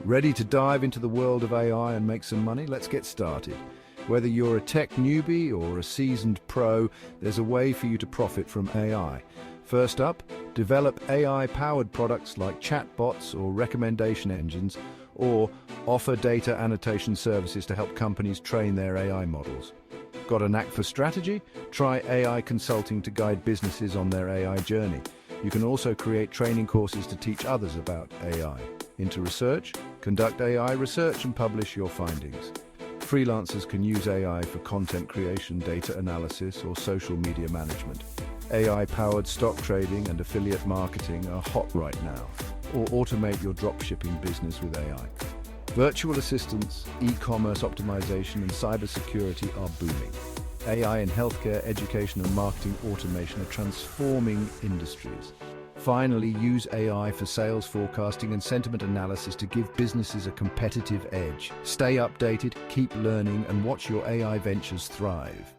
Ready to dive into the world of AI and make some money? Let's get started. Whether you're a tech newbie or a seasoned pro, there's a way for you to profit from AI. First up, develop AI-powered products like chatbots or recommendation engines, or offer data annotation services to help companies train their AI models. Got a knack for strategy? Try AI consulting to guide businesses on their AI journey. You can also create training courses to teach others about AI. Into research? Conduct AI research and publish your findings. Freelancers can use AI for content creation, data analysis, or social media management. AI-powered stock trading and affiliate marketing are hot right now. Or automate your dropshipping business with AI. Virtual assistants, e-commerce optimization, and cybersecurity are booming. AI in healthcare, education, and marketing automation are transforming industries. Finally, use AI for sales forecasting and sentiment analysis to give businesses a competitive edge. Stay updated, keep learning, and watch your AI ventures thrive.